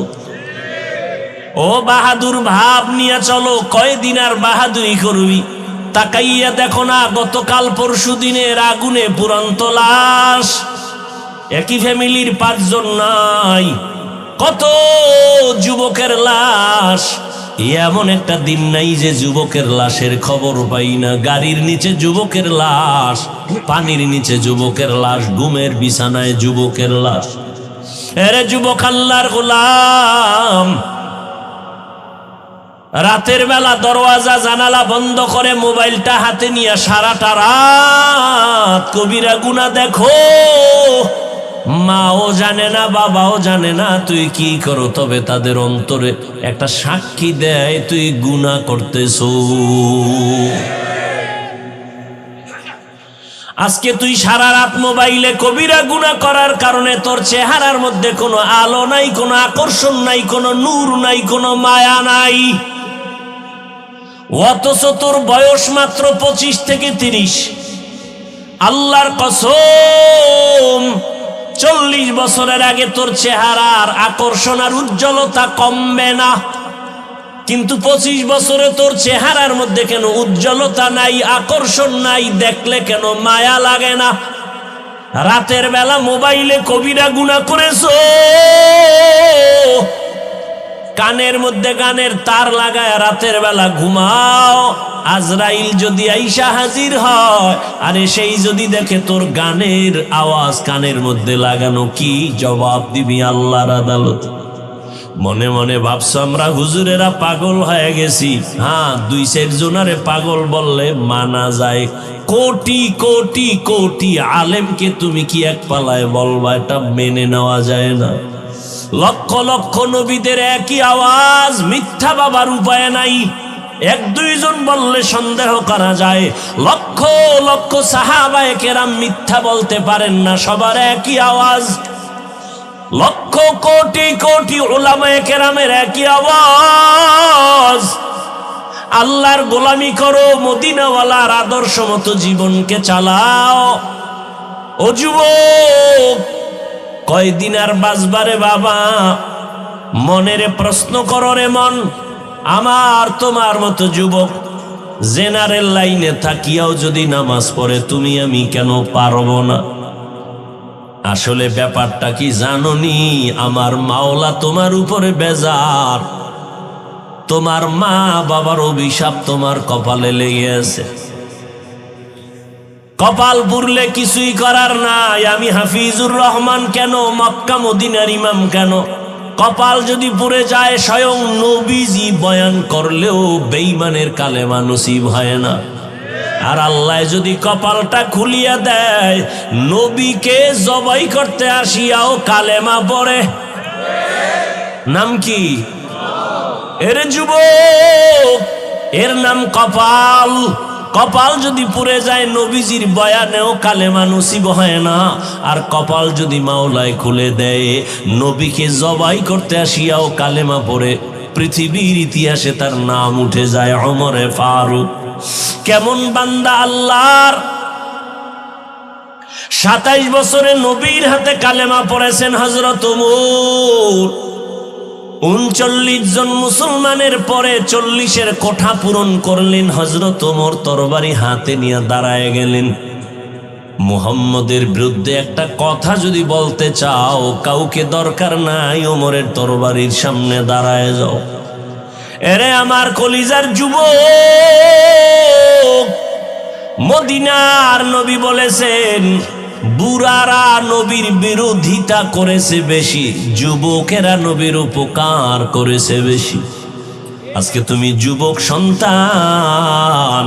ও বাহাদুর ভাব নিয়ে চলো, কয়দিন আর বাহাদুরি করবি? তাকাইয়া দেখো না, গতকাল পরশু দিনের আগুনে পুরন্ত লাশ, একই ফ্যামিলির 5 জন নাই, কত যুবকের লাশ। এমন একটা দিন নাই যে যুবকের লাশের খবর পাই না। গাড়ির নিচে যুবকের লাশ, পানির নিচে যুবকের লাশ, ঘুমের বিছানায় যুবকের লাশ। এরে যুবক আল্লাহর গোলাম, রাতের বেলা দরওয়াজা জানালা বন্ধ করে মোবাইলটা হাতে নিয়ে সারাটা রাত কবিরা গুনাহ দেখো। মাও জানে না, বাবাও জানে না তুই কি করো, তবে তাদের অন্তরে একটা সাক্ষী দেয় তুই গুনাহ করতেছো। আজকে তুই সারা রাত মোবাইলে কবিরা গুনাহ করার কারণে তোর চেহারার মধ্যে কোনো আলো নাই, কোনো আকর্ষণ নাই, কোনো নূর নাই, কোনো মায়া নাই। অথচ তোর বয়স মাত্র 25 থেকে 30। আল্লাহর কসম, 40 বছরের আগে তোর চেহারার আকর্ষণ আর উজ্জ্বলতা কমবে না, কিন্তু 25 বছরে তোর চেহারার মধ্যে কেন উজ্জ্বলতা নাই, আকর্ষণ নাই, দেখলে কেন মায়া লাগে না? রাতের বেলা মোবাইলে কবিরা গুনাহ করেছো, কানের মধ্যে গানের তার লাগায় রাতের বেলা ঘুমাও। আজরাইল যদি আইসা হাজির হয়, আরে সেই যদি দেখে তোর গানের আওয়াজ কানের মধ্যে লাগানো, কি জবাব দিবি আল্লাহর আদালত? মনে মনে ভাবছো আমরা হুজুরেরা পাগল হয়ে গেছি। হ্যাঁ, 2-4 জনারে পাগল বললে মানা যায়, কোটি কোটি কোটি আলেমকে তুমি কি এক পালায় বলবা? এটা মেনে নেওয়া যায় না। লক্ষ লক্ষ নবীদের একই আওয়াজ, মিথ্যা বাবার উপায় নাই। 1-2 জন বললে সন্দেহ করা যায়, লক্ষ লক্ষ সাহাবায়ে কেরাম মিথ্যা বলতে পারেন না, সবার একই আওয়াজ। লক্ষ কোটি কোটি উলামায়ে কেরামের একই আওয়াজ। আল্লাহর গোলামি করো, মদিনাওয়ালার আদর্শ মতো জীবনকে চালাও। ও যুবক, কয়দিন আর বাঁচবারে বাবা? মনেরে প্রশ্ন করো রে মন। আমার তোমার মতো যুবক জেনারেল লাইনে থাকিয়াও যদি নামাজ পড়ে, তুমি আমি কেন পারবো না? আসলে ব্যাপারটা কি জানোনি? আমার মাওলা তোমার উপরে বেজার, তোমার মা বাবার অভিশাপ তোমার কপালে লেগে আছে। কপাল পুরলে কিছুই করার নাই। আমি হাফিজুর রহমান কেন, মক্কা মদিনার ইমাম কেন, কপাল যদি পুড়ে যায় স্বয়ং নবীজি বয়ান করলেও বেঈমানের কালেমা নসিব হয় না। আর আল্লাহ যদি কপালটা খুলিয়া দেয়, নবীকে জবাই করতে আসিয়াও কালেমা পড়ে। নাম কি? এর যুবক, এর নাম কপাল। কপাল যদি পুড়ে যায় নবীজির বয়ানেও কালেমা নসিব হয় না। আর কপাল যদি মাওলায় খুলে দেয়, নবীকে জবাই করতে আসিয়াও কালেমা পড়ে, পৃথিবীর ইতিহাসে তার নাম উঠে যায় ওমরে ফারুক। কেমন বান্দা আল্লাহর! 27 বছরে নবীর হাতে কালেমা পড়েছেন হযরত ওমর। 39 জন মুসলমানের পরে 40-এর কোঠা পূরণ করলেন হযরত ওমর। তরবারি হাতে নিয়ে দাঁড়ায় গেলেন। মুহাম্মদের বিরুদ্ধে একটা কথা যদি বলতে চাও, কাউকে দরকার নাই, ওমরের তরবারির সামনে দাঁড়ায় যাও। এরে আমার কলিজার যুবক, মদিনার নবী বলেছেন, বুড়ারা নবীর বিরোধিতা করেছে বেশি, যুবকেরা নবীর উপকার করেছে বেশি। আজকে তুমি যুবক সন্তান,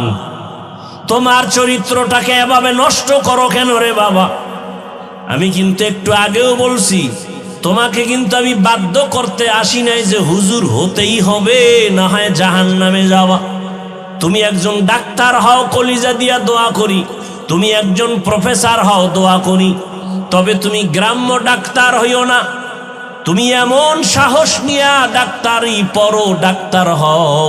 তোমার চরিত্রটাকে এভাবে নষ্ট করো কেন রে বাবা? আমি কিন্তু একটু আগেও বলছি, তোমাকে কিন্তু আমি বাধ্য করতে আসি নাই যে হুজুর হতেই হবে, না হয় জাহান্নামে যাওয়া। তুমি একজন ডাক্তার হও, কলিজা দিয়া দোয়া করি। তুমি একজন প্রফেসর হও, দোয়া করি। তবে তুমি গ্রাম্য ডাক্তার হইও না। তুমি এমন সাহস নিয়া ডাক্তারি পড়ো, ডাক্তার হও,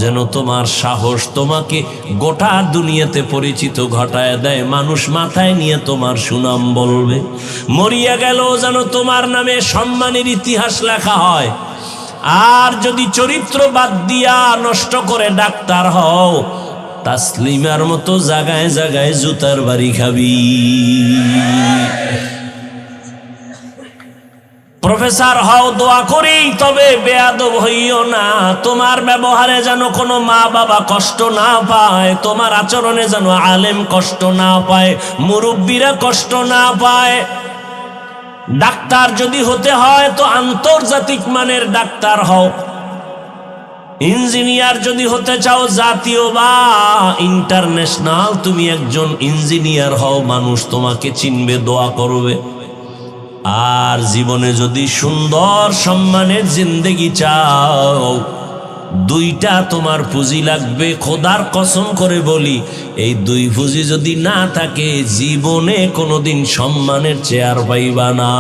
যেন তোমার সাহস তোমাকে গোটা দুনিয়াতে পরিচিত ঘটায় দেয়। মানুষ মাথায় নিয়ে তোমার সুনাম বলবে। মরিয়া গেল যেন তোমার নামে সম্মানের ইতিহাস লেখা হয়। আর যদি চরিত্র বাদ দিয়া নষ্ট করে ডাক্তার হও, তাসলিমার মতো জায়গায় জায়গায় জুতার বাড়ি খাবি। প্রফেসর হও, দোয়া করি, তবে বেয়াদব হইও না। তোমার ব্যবহারে যেন কোনো মা বাবা কষ্ট না পায়, তোমার আচরণে যেন আলেম কষ্ট না পায়, মুরব্বীরা কষ্ট না পায়। ডাক্তার যদি হতে হয় তো আন্তর্জাতিক মানের ডাক্তার হও। ইঞ্জিনিয়ার যদি হতে চাও, জাতীয় বা ইন্টারন্যাশনাল, তুমি একজন ইঞ্জিনিয়ার হও, মানুষ তোমাকে চিনবে, দোয়া করবে। আর জীবনে যদি সুন্দর সম্মানের জিন্দেগি চাও, দুইটা তোমার পুঁজি লাগবে। খোদার কসম করে বলি, এই দুই পুঁজি যদি না থাকে, জীবনে কোনোদিন সম্মানের চেয়ার পাইবা না।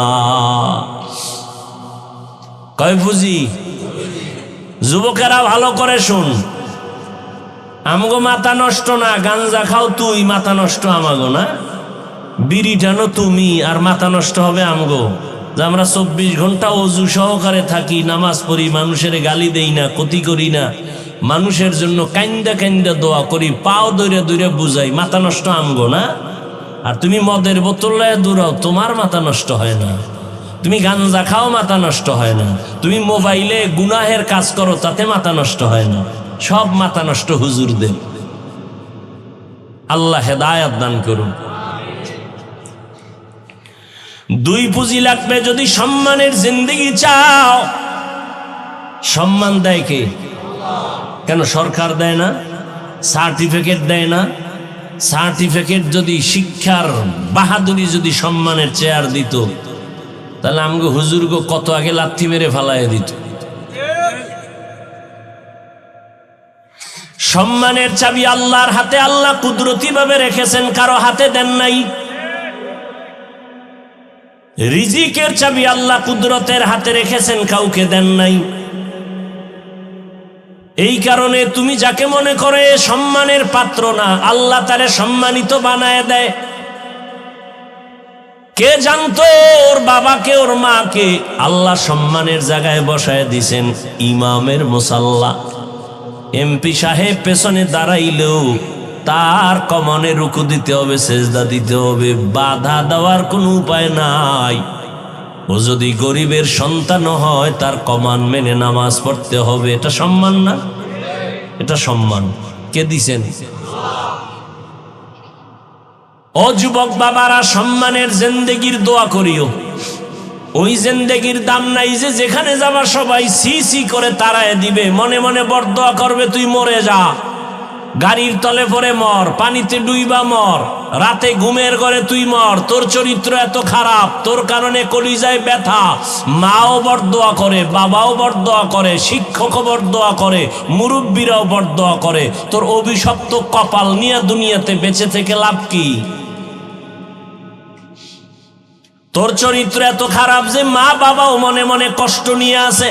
কয় পুঁজি? যুবকেরা ভালো করে শুন, আমগো মাথা নষ্ট না। গাঞ্জা খাও তুই, মাথা নষ্ট আমাগো না। বিড়ি টানো তুমি, আর মাথা নষ্ট হবে আমগো। যে আমরা 24 ঘন্টা অজু সহকারে থাকি, নামাজ পড়ি, মানুষের গালি দেই না, ক্ষতি করি না, মানুষের জন্য কাইন্দা কাইন্দা দোয়া করি, পাও দৌড়ে দৌড়ে বুঝাই, মাথা নষ্ট আমগো না। আর তুমি মদের বোতলে দৌড়াও, তোমার মাথা নষ্ট হয় না। তুমি গাঞ্জা খাও, মাথা নষ্ট হয় না। তুমি মোবাইলে গুনাহের কাজ করো, তাতে মাথা নষ্ট হয় না। সব মাথা নষ্ট হুজুরদের। আল্লাহ হেদায়েত দান করুন। দুই পুঁজি লাগবে যদি সম্মানের জিন্দেগি চাও। সম্মান দেয় কে? কেন সরকার দেয় না? সার্টিফিকেট দেয় না? সার্টিফিকেট যদি শিক্ষার বাহাদুরি যদি সম্মানের চেয়ার দিত, তাহলে আমগো হুজুরগো কত আগে লাথি মেরে ফালাইয়া দিত। সম্মানের চাবি আল্লাহর হাতে। আল্লাহ কুদরতি ভাবে রেখেছেন, কারো হাতে দেন নাই। রিজিকের চাবি আল্লাহ কুদরতের হাতে রেখেছেন, কাউকে দেন নাই। এই কারণে তুমি যাকে মনে করে সম্মানের পাত্র না, আল্লাহ তারে সম্মানিত বানায় দেয়। কে জানতো ওর বাবাকে, ওর মাকে আল্লাহ সম্মানের জায়গায় বসায় দিছেন ইমামের মুসাল্লা। এমপি সাহেব পেছনে দাঁড়াইলেও তার কমনে রুকু দিতে হবে, সেজদা দিতে হবে, বাধা দেওয়ার কোনো উপায় নাই। ও যদি গরিবের সন্তান হয়, তার কমান মেনে নামাজ পড়তে হবে। এটা সম্মান না? এটা সম্মান। কে দিছেন? ও যুবক বাবারা, সম্মানের জিন্দেগির দোয়া করিও। ওই জিন্দেগির দাম নাই যে যেখানে যাবা সবাই সি সি করে তাড়ায় দিবে, মনে মনে বরদোয়া করবে তুই মরে যা, গাড়ির তলে পড়ে মর, পানিতে ডুইবা মর, রাতে ঘুমের ঘরে তুই মর, তোর চরিত্র এত খারাপ, তোর কারণে কলিজায় ব্যথা। মাও বরদোয়া করে, বাবাও বরদোয়া করে, শিক্ষকও বরদোয়া করে, মুরব্বীরাও বরদোয়া করে। তোর অভিশপ্ত কপাল নিয়ে দুনিয়াতে বেঁচে থেকে লাভ কি? তোর চরিত্র এত খারাপ যে মা বাবাও মনে মনে কষ্ট নিয়ে আসে,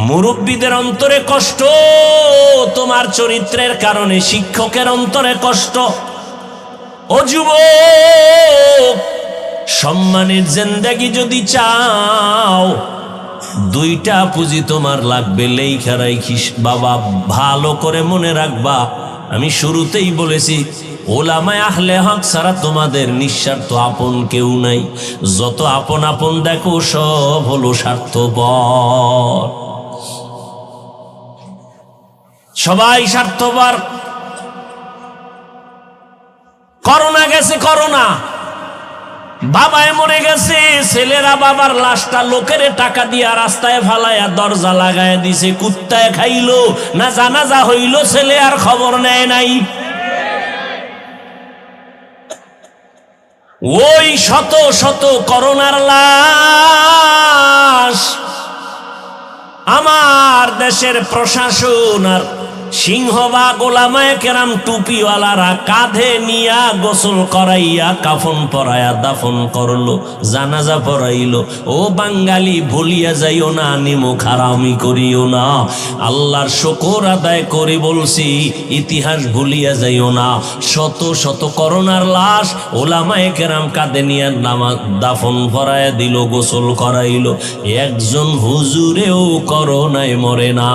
মুরব্বীদের অন্তরে কষ্ট তোমার চরিত্রের কারণে, শিক্ষকের অন্তরে কষ্ট। ও যুবক, সম্মানের জিন্দেগি যদি চাও, দুইটা পুঁজি তোমার লাগবে, লেখা রাখিস বাবা, ভালো করে মনে রাখবা। আমি শুরুতেই বলেছি, ওলামায়ে আহলে হক ছাড়া তোমাদের নিঃস্বার্থ আপন কেউ নাই। যত আপন আপন দেখো সব হলো স্বার্থপর, সবাই স্বার্থপর। করোনা গেছে, করোনা, বাবায় মরে গেছে, ছেলেরা বাবার লাশটা লোকের টাকা দিয়া রাস্তায় ফালাইয়া দরজা লাগায় দিছে, কুত্তায় খাইলো না জানাজা হইল, ছেলে আর খবর নেয় নাই। ওই শত শত করোনার লাশ আমার দেশের প্রশাসন আর সিংহবাগ ওলামায়ে কেরাম টুপিওয়ালারা কাঁধে নিয়া গোসল করাইয়া কাফন পরাইয়া দাফন করলো, জানাজা পড়াইলো। ও বাঙালি, ভুলিয়া যাইও না, নিমুখ হারামি করিও না। আল্লাহর শুকর আদায় করে বলছি, ইতিহাস ভুলিয়া যাইও না। শত শত করোনার লাশ ওলামায়ে কেরাম কাঁধে নিয়া নামাজ দাফন পরাইয়া দিল, গোসল করাইলো। একজন হুজুরেও করোনায় মরে না।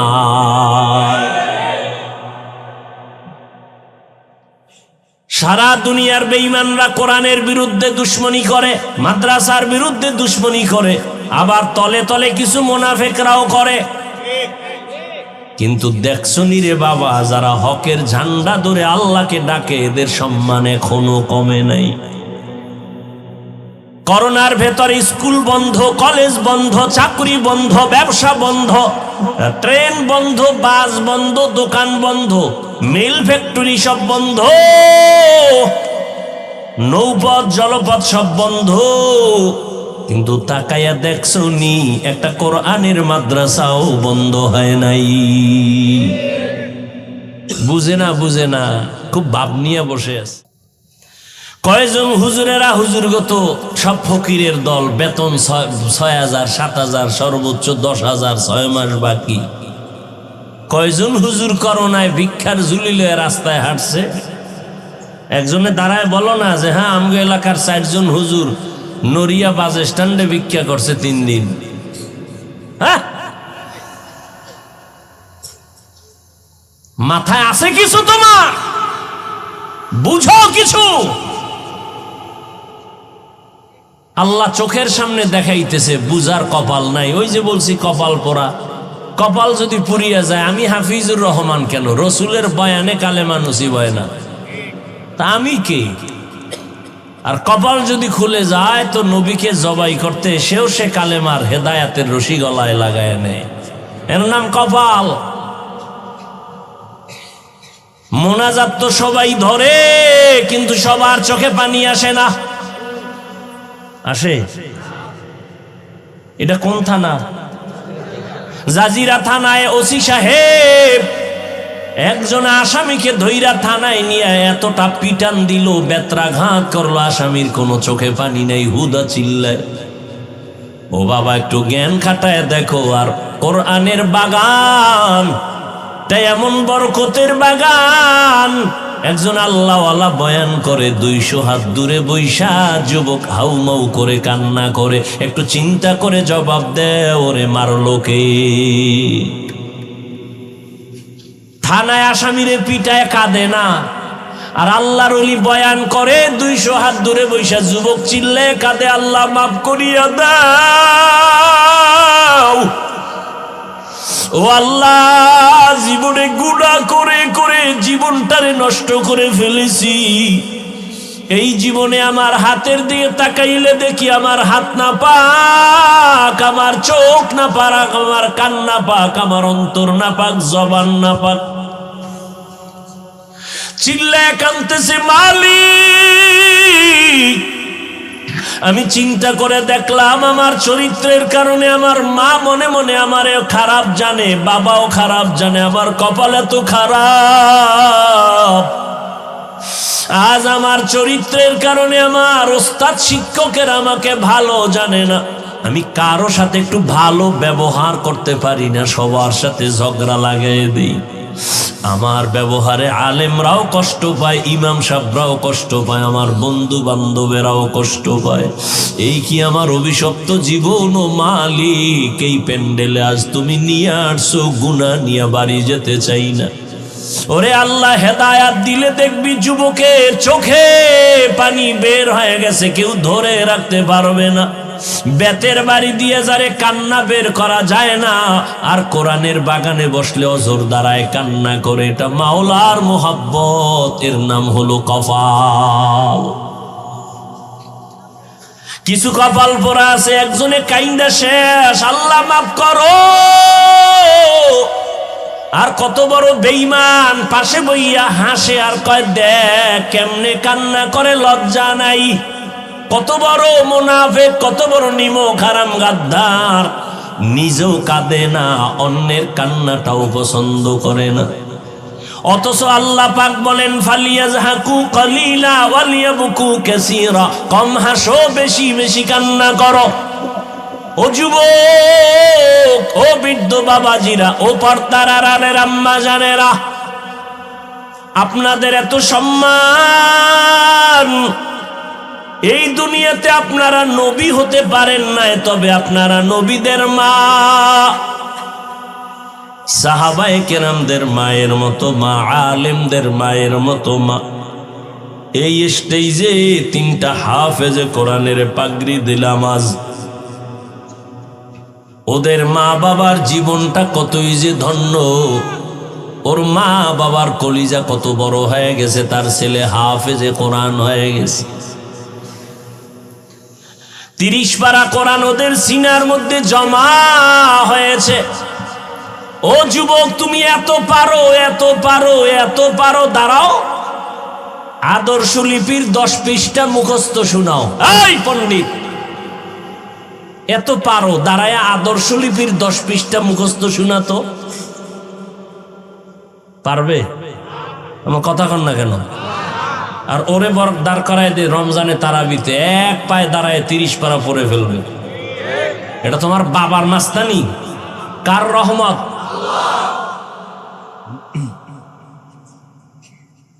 সারা দুনিয়ার বেঈমানরা কোরআনের বিরুদ্ধে দুশ্মনী করে, মাদ্রাসার বিরুদ্ধে দুশ্মনী করে, আবার তলে তলে কিছু মুনাফিকরাও করে। কিন্তু দেখছো নি রে বাবা, যারা হকের ঝান্ডা ধরে আল্লাহকে ডাকে, এদের সম্মান এখনো কমে নাই। করোনার ভেতর স্কুল বন্ধ, কলেজ বন্ধ, চাকরি বন্ধ, ব্যবসা বন্ধ, ট্রেন বন্ধ, বাস বন্ধ, দোকান বন্ধ, মিল ফ্যাক্টরি সব বন্ধ, নৌপথ জলপথ সব বন্ধ। কিন্তু তাকাইয়া দেখছো নি, একটা কোরআনের মাদ্রাসাও বন্ধ হয় নাই। বুঝে না, বুঝে না, খুব ভাব নিয়ে বসে আছে। কয়জন হুজুরেরা হুজুরগত সব ফকিরের দল, বেতন ৬,০০০, ৭,০০০, সর্বোচ্চ ১০,০০০, ৬ মাস বাকি। কয়জন হুজুর করোনায় ভিক্ষার ঝুলি লয়ে রাস্তায় হাঁটছে। একজনে দাঁড়ায় বলো না যে হ্যাঁ, আমগো এলাকার ৪ জন হুজুর নড়িয়া বাস স্ট্যান্ডে ভিক্ষা করছে ৩ দিন। হ্যাঁ, মাথায় আছে কিছু তোমার? বুঝো কিছু? আল্লাহ চোখের সামনে দেখাইতেছে, বুঝার কপাল নাই। ওই যে বলছি কপাল পোড়া, কপাল যদি পুড়িয়া যায়, আমি হাফিজুর রহমান কেন? রসুলের বয়ানে কালেমা নসিব হয় না, তা আমি কে? আর কপাল যদি খুলে যায়, তো নবীকে জবাই করতে এসেও সে কালেমার হেদায়াতের রশি গলায় লাগায় নেয়। এর নাম কপাল। মোনাজাত তো সবাই ধরে, কিন্তু সবার চোখে পানি আসে না। আসে? এটা কোন থানা? জাজিরা থানায় ওসি সাহেব একজন আসামিকে ধইরা থানায় নিয়ে এতটা পিটান দিল, বেত্রাঘাত করলো, আসামির কোনো চোখে পানি নেই, হুদা চিল্লায়। ও বাবা, একটু জ্ঞান খাটায় দেখো। আর কোরআনের বাগান, তাই এমন বরকতের বাগান। একজন আল্লাহওয়ালা বয়ান করে, ২০০ হাত দূরে বৈশা যুবক হাউমাউ করে কান্না করে। একটু চিন্তা করে জবাব দে, ওরে মারলো কে? থানায় আসামিরে পিটায় কাঁদে না, আর আল্লাহর ওলি বয়ান করে ২০০ হাত দূরে বৈশা যুবক চিল্লে কাঁদে, আল্লাহ মাফ করিয়া দাও। ও আল্লাহ, জীবনে গুনাহ করে করে জীবনটারে নষ্ট করে ফেলেছি, এই জীবনে আমার হাতের দিকে তাকাইলে দেখি আমার হাত না পাক, আমার চোখ না পাক, আমার কান না পাক, আমার অন্তর না পাক, জবান না পাক। চিল্লায় কাঁদতেছে মালিক। আমি চিন্তা করে দেখলাম আমার চরিত্রের কারণে আমার মা মনে মনে আমারে খারাপ জানে, বাবাও খারাপ জানে, আমার কপাল এত খারাপ। আজ আমার চরিত্রের কারণে আমার ওস্তাদ শিক্ষকের আমাকে ভালো জানে না, আমি কারো সাথে একটু ভালো ব্যবহার করতে পারি না, সবার সাথে ঝগড়া লাগাই দিই। আমার ব্যবহারে আলেমরাও কষ্ট পায়, ইমাম সাহেবরাও কষ্ট পায়, আমার বন্ধু বান্ধবেরাও কষ্ট পায়। এই কি আমার অভিশপ্ত জীবন? ও মালিক, এই প্যান্ডেলে আজ তুমি নিয়ে আসছো, গুনাহ নিয়ে বাড়ি যেতে চাই না। ওরে আল্লাহ, হেদায়াত দিলে দেখবি যুবকের চোখে পানি বের হয়ে গেছে, কেউ ধরে রাখতে পারবে না। বেতের বাড়ি দিয়ে যারে কান্না বের করা যায় না, আর কোরআনের বাগানে বসলে অজর দ্বারায় কান্না করে, এটা মাওলার মোহাব্বত, এর নাম হলো কপাল। কিছু কপাল পরা আছে, একজনে কাইন্দা শেষ, আল্লাহ মাফ করো। আর কত বড় বেঈমান পাশে বইয়া হাসে আর কয় দেখ কেমনে কান্না করে, লজ্জা নাই। কত বড় মুনাফিক, কত বড় নিমক হারাম গাদ্দার, নিজেও কাঁদে না, অন্যের কান্নাটাও পছন্দ করে না। অথচ আল্লাহ পাক বলেন ফালিয়াজহাকু কলিলা ওয়ালিয়াবকু কাসীরা, কম হাসো, বেশি বেশি কান্না করো। ও যুবক, ও বৃদ্ধ বাবাজিরা, ও পর্দার আড়ালের আম্মা জানেরা, আপনাদের এত সম্মান, এই দুনিয়াতে আপনারা নবী হতে পারেন নাই, তবে আপনারা নবীদের মা, সাহাবায়ে কেরামদের মায়ের মতো মা, আলেমদের মায়ের মতো মা। এই স্টেজে তিনটা হাফেজে কোরআনের পাগড়ি দিলাম আজ। ওদের মা বাবার জীবনটা কতই যে ধন্য, ওর মা বাবার কলিজা কত বড় হয়ে গেছে, তার ছেলে হাফেজে কোরআন হয়ে গেছে। 30 পারা কোরআন ওদের সিনার মধ্যে জমা হয়েছে। ও যুবক, তুমি এত পারো, এত পারো, এত পারো, দাঁড়াও, আদর্শ লিপির 10 পৃষ্ঠা মুখস্থ শোনাও। এই পণ্ডিত, এত পারো, দাঁড়ায় আদর্শ লিপির 10 পৃষ্ঠা মুখস্থ শোনাতো পারবে? আমার কথা কন না কেন? আর ওরে বর দাঁড় করায় দে রমজানে তারাবিতে, এক পায়ে দাঁড়ায় 30 পারা পড়ে ফেলবে। এটা তোমার বাবার মাস্তানি? কার রহমত?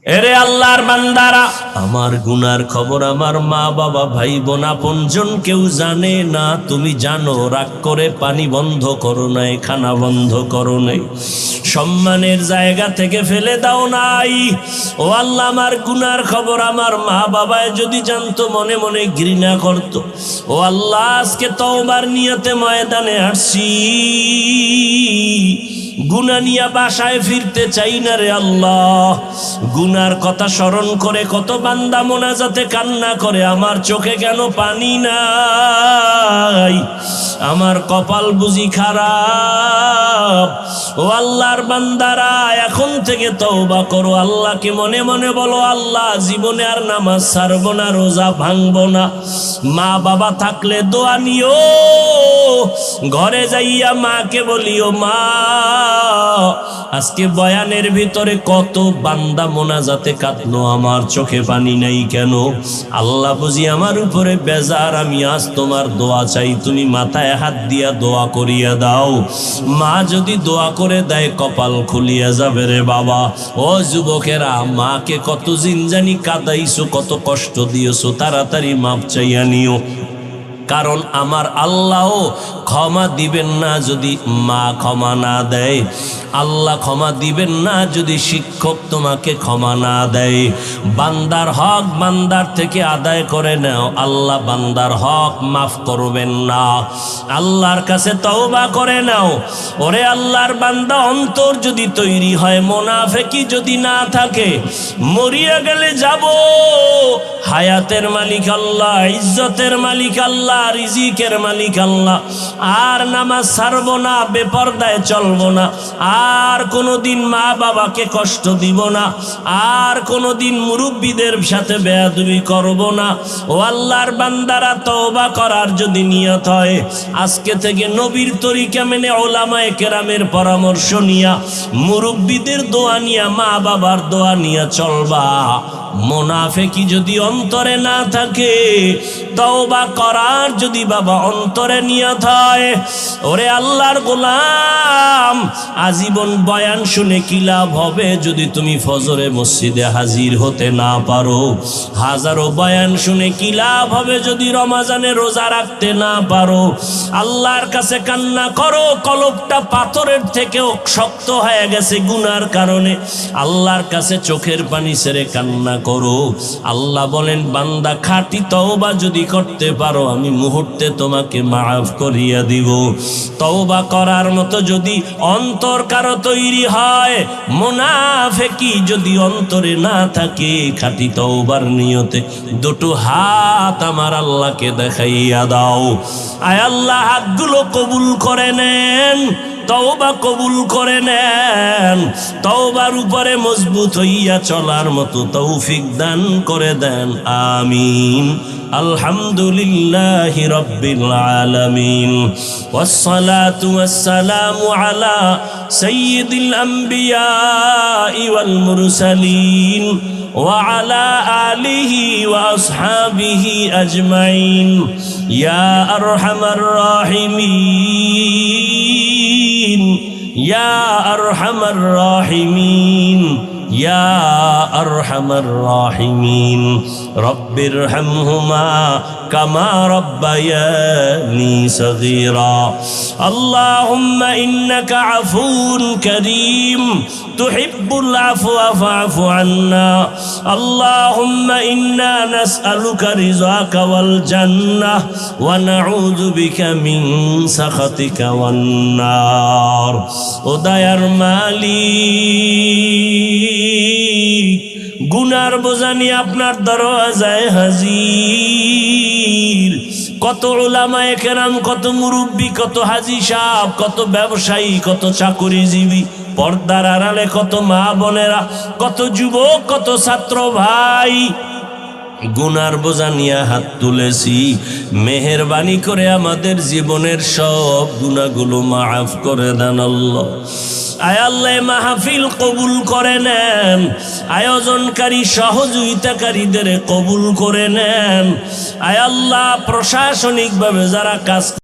এরে আল্লাহর বান্দারা, আমার গুনার খবর আমার মা বাবা ভাই বোন আপনজন কেউ জানে না। তুমি জানো, রাগ করে পানি বন্ধ করো নাই, খানা বন্ধ করো নাই, সম্মানের জায়গা থেকে ফেলে দাও নাই। ও আল্লাহ, আমার গুনার খবর আমার মা বাবায় যদি জানতো, মনে মনে ঘৃণা করত। ও আল্লাহ, আজকে তওবার নিয়তে ময়দানে আসছি, গুনাহ নিয়ে বাসায় ফিরতে চাই না রে আল্লাহ। গুনার কথা স্মরণ করে কত বান্দা মোনাজাতে কান্না করে, আমার চোখে কেন পানি নাই? আমার কপাল বুঝি খারাপ? ও আল্লাহর বান্দারা, এখন থেকে তওবা করো, আল্লাহকে মনে মনে বলো, আল্লাহ জীবনে আর নামাজ ছাড়বো না, রোজা ভাঙবো না। মা বাবা থাকলে দোয়া নিও, ঘরে যাইয়া মাকে বলিও, মা আজকে বয়ানের ভিতরে কত বান্দা মোনাজাতে কাঁদলো, আমার চোখে পানি নাই কেন? আল্লাহ বুঝি আমার উপরে বেজার, আমি আজ তোমার দোয়া চাই, তুমি মাথায় হাত দিয়া দোয়া করিয়া দাও। মা যদি দোয়া করে দেয়, কপাল খুলিয়া যাবে রে বাবা। ও যুবকেরা, মাকে কত জিনজানি কাঁদাইছো, কত কষ্ট দিয়েছো, তাড়াতাড়ি মাপ চাইয়া নিও। কারণ আমার আল্লাহ ক্ষমা দিবেন না যদি মা ক্ষমা না দেয়, আল্লাহ ক্ষমা দিবেন না যদি শিক্ষক তোমাকে ক্ষমা না দেয়। বান্দার হক বান্দার থেকে আদায় করে নাও, আল্লাহ বান্দার হক মাফ করবেন না। আল্লাহর কাছে তওবা করে নাও। ওরে আল্লাহর বান্দা, অন্তর যদি তৈরি হয়, মুনাফিকি যদি না থাকে, মরিয়া গেলে যাব, হায়াতের মালিক আল্লাহ, ইজ্জতের মালিক আল্লাহ, রিজিকের মালিক আল্লাহ। আর নামাজ ছাড়বো না, বেপরদায় চলবো না, আর কোনোদিন মা বাবাকে কষ্ট দিব না, আর কোনোদিন মুরব্বীদের সাথে বেয়াদবি করব না। ও আল্লাহর বান্দারা, তওবা করার যদি নিয়ত হয়, আজকে থেকে নবীর তরিকা মেনে, ওলামায়ে কেরামের পরামর্শ নিয়া, মুরব্বীদের দোয়া নিয়া, মা বাবার দোয়া নিয়া চলবা। মুনাফিকি যদি অন্তরে না থাকে, তওবা করার যদি বাবা অন্তরে নিয়ত হয়, ওরে আল্লাহর গোলাম, আজীবন বয়ান শুনে কি লাভ হবে যদি তুমি ফজরে মসজিদে হাজির হতে না পারো? হাজারো বয়ান শুনে কি লাভ হবে যদি রমজানে রোজা রাখতে না পারো? আল্লাহর কাছে কান্না করো, কলবটা পাথরের থেকেও শক্ত হয়ে গেছে গুনার কারণে। আল্লাহর কাছে চোখের পানি ছেড়ে কান্না করো। আল্লাহ বলেন, বান্দা খাঁটি তওবা যদি করতে পারো, আমি মুহূর্তে তোমাকে মাফ করিয়া দিব। তওবা করার মতো যদি অন্তর কারো তৈরি হয়, মুনাফিকি যদি অন্তরে না থাকে, খাঁটি তওবার নিয়তে দুটো হাত আমার আল্লাহকে দেখাইয়া দাও। আয় আল্লাহ, হাতগুলো কবুল করে নেন, তওবা কবুল করে নেন, তওবার উপরে মজবুত হইয়া চলার মতো তৌফিক দান করে দেন। আমিন। আলহামদুলিল্লাহি রাব্বিল আলামিন, ওয়াসসালাতু ওয়াসসালামু আলা সাইয়্যিদিল আম্বিয়া ওয়াল মুরসালিন ওয়া আলা আলিহি ওয়া আসহাবিহি আজমাইন। ইয়া আরহামার রাহিমিন, ইয়া আরহামার রাহিমিন, ইয়া আরহামার রাহিমিন। রব্বিরহামহুমা কামা রব্বায়ানি সগীরা। আল্লাহুম্মা ইন্নাকা আফুউন কারীম তুহিব্বুল আফওয়া ফা'ফু আন্না। আল্লাহুম্মা ইন্না নাসআলুকা রিযাকা ওয়াল জান্নাহ ওয়া নাউযু বিকা মিন সাখাতিকা ওয়ান নার। ও দয়ার মালিক, গুনার বোঝা নিয়ে আপনার দরওয়াজায় হাজির। কত উলামায়ে কেরাম, কত মুরব্বী, কত হাজী সাহেব, কত ব্যবসায়ী, কত চাকরিজীবী, পর্দার আড়ালে কত মা বোনেরা, কত যুবক, কত ছাত্র ভাই, গুনার বোঝা নিয়ে হাত তুলেছি। মেহেরবানি করে আমাদের জীবনের সব গুনাহগুলো মাফ করে দেন আল্লাহ। আয় আল্লাহ, মাহফিল কবুল করে নেন, আয়োজনকারী সহযোগিতাকারীদের কবুল করে নেন। আয় আল্লাহ, প্রশাসনিকভাবে যারা কাজ